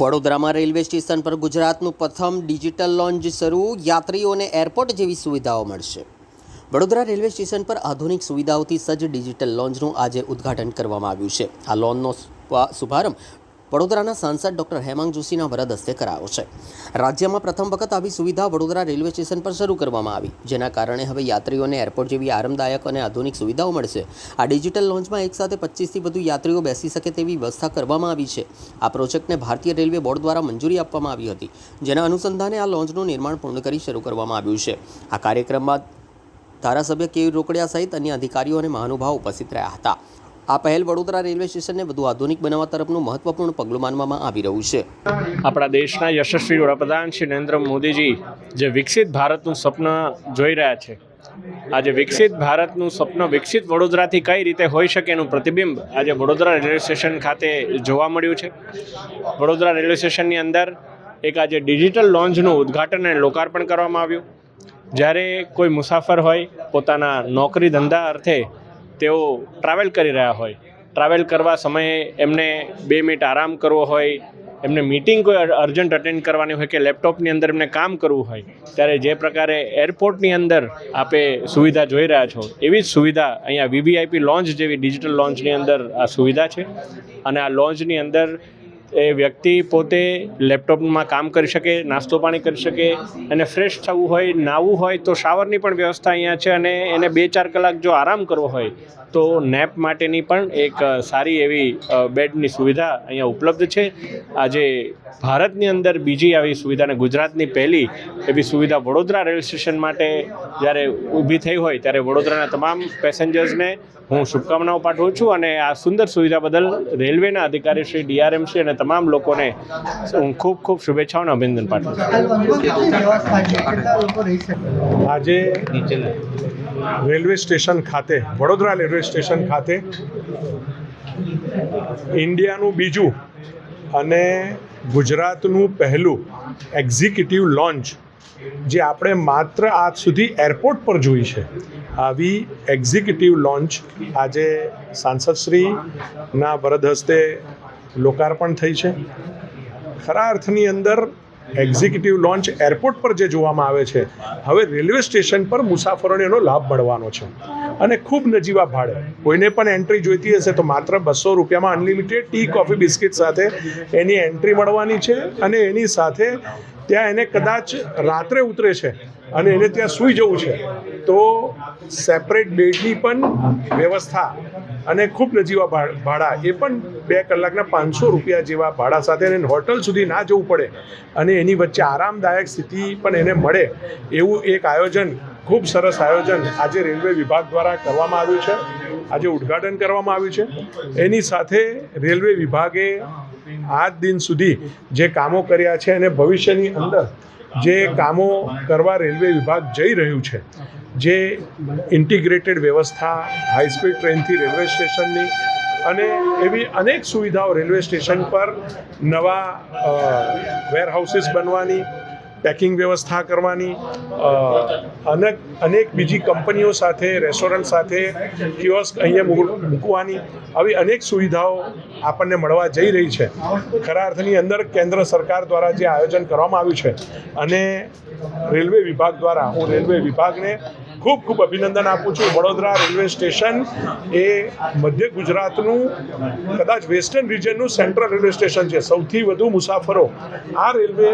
વડોદરામાં railway station પર ગુજરાતનું પ્રથમ ડિજિટલ લોન્જ શરૂ, યાત્રીઓને એરપોર્ટ જેવી સુવિધાઓ મળશે। વડોદરા રેલવે સ્ટેશન પર આધુનિક સુવિધાઓથી સજ્જ ડિજિટલ લોન્જનું આજે ઉદ્ઘાટન કરવામાં આવ્યું છે। આ લોન્જનો શુભારંભ વડોદરાના સાંસદ ડૉક્ટર હેમાંગ જોશીના વરદ હસ્તે કરાયો છે। રાજ્યમાં પ્રથમ વખત આવી સુવિધા વડોદરા રેલવે સ્ટેશન પર શરૂ કરવામાં આવી, જેના કારણે હવે યાત્રીઓને એરપોર્ટ જેવી આરામદાયક અને આધુનિક સુવિધાઓ મળશે। આ ડિજિટલ લોન્જમાં એકસાથે 25થી વધુ યાત્રીઓ બેસી શકે તેવી વ્યવસ્થા કરવામાં આવી છે। આ પ્રોજેક્ટને ભારતીય રેલવે બોર્ડ દ્વારા મંજૂરી આપવામાં આવી હતી, જેના અનુસંધાને આ લોન્જનું નિર્માણ પૂર્ણ કરી શરૂ કરવામાં આવ્યું છે। આ કાર્યક્રમમાં ધારાસભ્ય કે રોકડિયા સહિત અન્ય અધિકારીઓ અને મહાનુભાવો ઉપસ્થિત રહ્યા હતા। આ પહેલ વડોદરા રેલવે સ્ટેશનને વધુ આધુનિક બનાવવા તરફનું મહત્વપૂર્ણ પગલું માનવામાં આવી રહ્યું છે। આપણા દેશના યશસ્વી વડાપ્રધાન શ્રી નરેન્દ્ર મોદીજી જે વિકસિત ભારતનું સ્વપ્ન જોઈ રહ્યા છે, આજે વિકસિત ભારતનું સ્વપ્ન વિકસિત વડોદરાથી કઈ રીતે હોઈ શકે એનું પ્રતિબિંબ આજે વડોદરા રેલવે સ્ટેશન ખાતે જોવા મળ્યું છે। વડોદરા રેલવે સ્ટેશનની અંદર એક આજે ડિજિટલ લોન્જનું ઉદ્ઘાટન અને લોકાર્પણ કરવામાં આવ્યું। જ્યારે કોઈ મુસાફર હોય, પોતાના નોકરી ધંધા અર્થે તેઓ ટ્રાવેલ કરી રહ્યા હોય, ટ્રાવેલ કરવા સમયે એમને 2 મિનિટ આરામ કરવો હોય, એમને મીટિંગ કોઈ અર્જન્ટ અટેન્ડ કરવાની હોય કે લેપટોપની અંદર એમને કામ કરવું હોય, ત્યારે જે પ્રકારે એરપોર્ટની અંદર આપે સુવિધા જોઈ રહ્યા છો, એવી જ સુવિધા અહીંયા વીવીઆઈપી લોન્જ જેવી ડિજિટલ લોન્જની અંદર આ સુવિધા છે। અને આ લોન્જની અંદર એ વ્યક્તિ પોતે લેપટોપમાં કામ કરી શકે, નાસ્તો પાણી કરી શકે, અને ફ્રેશ થવું હોય, નાહવું હોય તો શાવરની પણ વ્યવસ્થા અહીંયા છે। અને એને 2-4 કલાક જો આરામ કરવો હોય તો નેપ માટેની પણ એક સારી એવી બેડની સુવિધા અહીંયા ઉપલબ્ધ છે। આજે ભારતની અંદર બીજી આવી સુવિધા અને ગુજરાતની પહેલી એવી સુવિધા વડોદરા રેલવે સ્ટેશન માટે જ્યારે ઊભી થઈ હોય, ત્યારે વડોદરાના તમામ પેસેન્જર્સને હું શુભકામનાઓ પાઠવું છું અને આ સુંદર સુવિધા બદલ રેલવેના અધિકારી શ્રી ડીઆરએમસી અને તમામ લોકોને હું ખૂબ ખૂબ શુભેચ્છાઓ અને અભિનંદન પાઠવું છું। આજે રેલવે સ્ટેશન ખાતે, વડોદરા રેલવે સ્ટેશન ખાતે ઇન્ડિયાનું બીજું અને ગુજરાતનું પહેલું એક્ઝિક્યુટિવ લોન્ચ જે આપણે માત્ર આજ સુધી એરપોર્ટ પર જોઈ છે, આવી એક્ઝિક્યુટિવ લોન્ચ આજે સાંસદશ્રીના વરદ હસ્તે લોકાર્પણ થઈ છે। ખરા અર્થની અંદર એક્ઝિક્યુટિવ લોન્ચ એરપોર્ટ પર જે જોવામાં આવે છે, હવે રેલવે સ્ટેશન પર મુસાફરોને એનો લાભ મળવાનો છે અને ખૂબ નજીવા ભાડે। કોઈને પણ એન્ટ્રી જોઈતી હશે તો માત્ર 200 રૂપિયામાં અનલિમિટેડ ટી, કોફી, બિસ્કિટ સાથે એની એન્ટ્રી મળવાની છે અને એની સાથે ત્યાં એને કદાચ રાત્રે ઉતરે છે અને એને ત્યાં સૂઈ જવું છે તો સેપરેટ બેડની પણ વ્યવસ્થા અને ખૂબ નજીવા ભાડા, એ પણ 2 કલાકના 500 રૂપિયા જેવા ભાડા સાથે એને હોટલ સુધી ના જવું પડે અને એની વચ્ચે આરામદાયક સ્થિતિ પણ એને મળે, એવું એક આયોજન, ખૂબ સરસ આયોજન આજે રેલવે વિભાગ દ્વારા કરવામાં આવ્યું છે, આજે ઉદ્ઘાટન કરવામાં આવ્યું છે। એની સાથે રેલવે વિભાગે આજ દિન સુધી જે કામો કર્યા છે અને ભવિષ્યની અંદર જે કામો કરવા રેલવે વિભાગ જઈ રહ્યું છે, જે ઇન્ટિગ્રેટેડ વ્યવસ્થા, હાઈ સ્પીડ ટ્રેનથી રેલવે સ્ટેશનની અને એવી અનેક સુવિધાઓ, રેલવે સ્ટેશન પર નવા વેરહાઉસીસ બનવાની, પેકિંગ વ્યવસ્થા કરવાની, અનેક બીજી કંપનીઓ સાથે, રેસ્ટોરન્ટ સાથે કિયોસ્ક અહીંયા મૂકવાની, આવી અનેક સુવિધાઓ આપણને મળવા જઈ રહી છે। ખરા અર્થની અંદર કેન્દ્ર સરકાર દ્વારા જે આયોજન કરવામાં આવ્યું છે અને રેલવે વિભાગ દ્વારા, હું રેલવે વિભાગને ખૂબ ખૂબ અભિનંદન આપું છું। વડોદરા રેલવે સ્ટેશન એ મધ્ય ગુજરાતનું, કદાચ વેસ્ટર્ન રિજનનું સેન્ટ્રલ રેલવે સ્ટેશન છે। સૌથી વધુ મુસાફરો આ રેલવે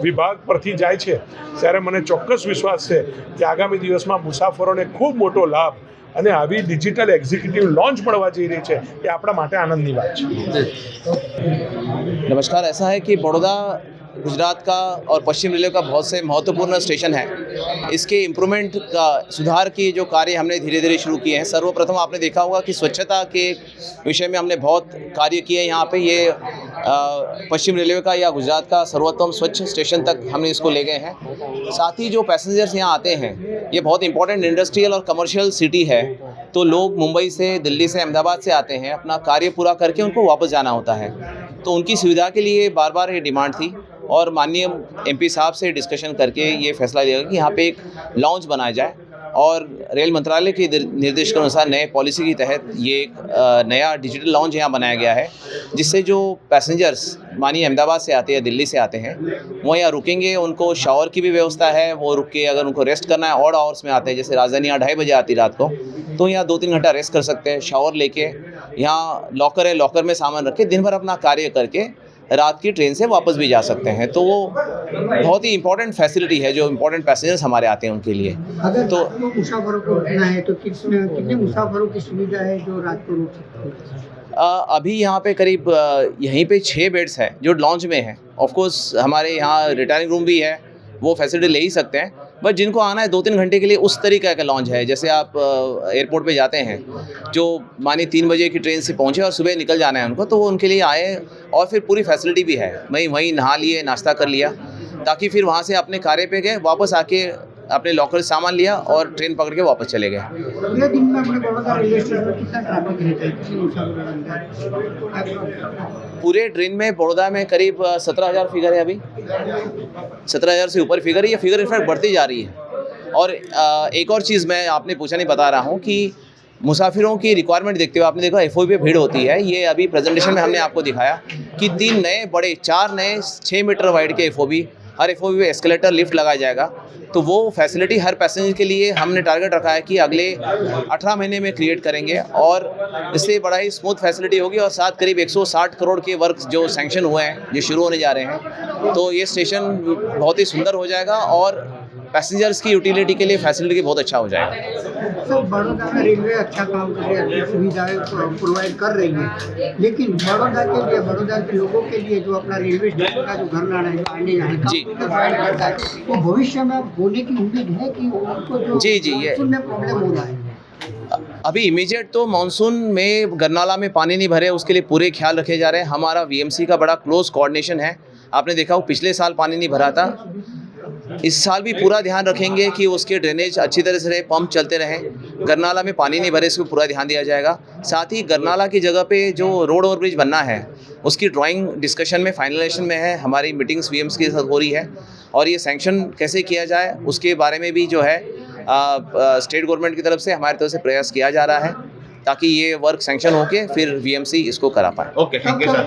વિભાગ પરથી જાય છે, ત્યારે મને ચોક્કસ વિશ્વાસ છે કે આગામી દિવસમાં મુસાફરોને ખૂબ મોટો લાભ અને આવી ડિજિટલ એક્ઝિક્યુટિવ લોન્ચ મળવા જઈ રહી છે, એ આપણા માટે આનંદની વાત છે। नमस्कार। ऐसा है कि बड़ौदा गुजरात का और पश्चिम रेलवे का बहुत से महत्वपूर्ण स्टेशन है। इसके इम्प्रूवमेंट का, सुधार की जो कार्य हमने धीरे धीरे शुरू किए हैं। सर्वप्रथम आपने देखा होगा कि स्वच्छता के विषय में हमने बहुत कार्य किए यहाँ पे। ये पश्चिम रेलवे का या गुजरात का सर्वोत्तम स्वच्छ स्टेशन तक हमने इसको ले गए हैं। साथ ही जो पैसेंजर्स यहाँ आते हैं, ये बहुत इंपॉर्टेंट इंडस्ट्रियल और कमर्शियल सिटी है, तो लोग मुंबई से, दिल्ली से, अहमदाबाद से आते हैं, अपना कार्य पूरा करके उनको वापस जाना होता है। तो उनकी सुविधा के लिए बार बार ये डिमांड थी और माननीय एमपी साहब से डिस्कशन करके ये फैसला लिया कि यहाँ पे एक लॉन्च बनाया जाए और रेल मंत्रालय के निर्देश के अनुसार नए पॉलिसी के तहत ये एक नया डिजिटल लॉन्च यहाँ बनाया गया है, जिससे जो पैसेंजर्स मानिए अहमदाबाद से आते हैं, दिल्ली से आते हैं, वो यहाँ रुकेंगे, उनको शावर की भी व्यवस्था है, वो रुक के अगर उनको रेस्ट करना है, ऑड आवर्स में आते हैं, जैसे राजधानी यहाँ 2:30 बजे आती रात को, तो यहाँ 2-3 घंटा रेस्ट कर सकते हैं, शावर लेके, यहाँ लॉकर है, लॉकर में सामान रख के दिन भर अपना कार्य करके रात की ट्रेन से वापस भी जा सकते हैं। तो वो बहुत ही इंपॉर्टेंट फैसिलिटी है जो इंपॉर्टेंट पैसेंजर्स हमारे आते हैं उनके लिए। अगर तो मुसाफिरों को रुकना है तो कितने मुसाफिरों की सुविधा है जो रात को रुक सकते हैं? अभी यहाँ पे करीब यहीं पे 6 बेड्स हैं जो लॉन्च में हैं। ऑफ कोर्स हमारे यहाँ रिटायरिंग रूम भी है, वो फैसिलिटी ले ही सकते हैं, बट जिनको आना है 2-3 घंटे के लिए उस तरीके का लॉन्च है। जैसे आप एयरपोर्ट पे जाते हैं, जो मानिए 3 बजे की ट्रेन से पहुँचे और सुबह निकल जाना है उनको, तो वो उनके लिए आए और फिर पूरी फैसिलिटी भी है, वहीं नहा लिए, नाश्ता कर लिया, ताकि फिर वहाँ से अपने कार्य पे गए, वापस आके अपने लॉकर से सामान लिया और ट्रेन पकड़ के वापस चले गए। अगले दिन में अपने बड़ौदा रेलवे स्टेशन पर कितना ट्रैफिक रहता है, कितने मुसाफिर? पूरे ट्रेन में बड़ौदा में करीब 17,000 फिगर है अभी, 17,000 से ऊपर फिगर है। ये फिगर इनफैक्ट बढ़ती जा रही है। और एक और चीज़ मैं आपने पूछा नहीं बता रहा हूँ कि मुसाफिरों की रिक्वायरमेंट देखते हुए आपने देखा एफओबी पे भीड़ होती है। ये अभी प्रेजेंटेशन में हमने आपको दिखाया कि 4 नए 6 मीटर वाइड के एफओबी, हर एफओबी पे एस्केलेटर लिफ्ट लगाया जाएगा। तो वो फैसिलिटी हर पैसेंजर के लिए हमने टारगेट रखा है कि अगले 18 महीने में क्रिएट करेंगे, और इससे बड़ा ही स्मूथ फैसिलिटी होगी। और साथ करीब 160 करोड़ के वर्क जो सैंक्शन हुए हैं, जो शुरू होने जा रहे हैं, तो ये स्टेशन बहुत ही सुंदर हो जाएगा और पैसेंजर्स की यूटिलिटी के लिए फैसिलिटी बहुत अच्छा हो जाएगा। सर, बड़ौदा में रेलवे अच्छा काम कर रही है, सुविधाएं प्रोवाइड कर रही है, लेकिन बड़ौदा के लिए, बड़ौदा के लोगों के लिए जो अपना रेलवे स्टेशन का जो घर लाना है, आने जाने का प्रोवाइड करता है, तो भविष्य में होने की उम्मीद है कि उनको जो ये में प्रॉब्लम हो रहा है। अभी इमीडिएट तो मानसून में गरनाला में पानी नहीं भरे, उसके लिए पूरे ख्याल रखे जा रहे हैं। हमारा वीएमसी का बड़ा क्लोज कोऑर्डिनेशन है। आपने देखा हो पिछले साल पानी नहीं भरा था, इस साल भी पूरा ध्यान रखेंगे कि उसके ड्रेनेज अच्छी तरह से रहे, पंप चलते रहें, गरनाला में पानी नहीं भरे, इसको पूरा ध्यान दिया जाएगा। साथ ही गरनाला की जगह पे जो रोड ओवरब्रिज बनना है उसकी ड्राइंग डिस्कशन में, फाइनलाइजेशन में है। हमारी मीटिंग्स वीएम्स के साथ हो रही है और ये सैंक्शन कैसे किया जाए उसके बारे में भी जो है स्टेट गवर्नमेंट की तरफ से, हमारी तरफ से प्रयास किया जा रहा है, ताकि ये वर्क सैंक्शन होके फिर वीएमसी इसको करा पाए। Okay, thank you sir.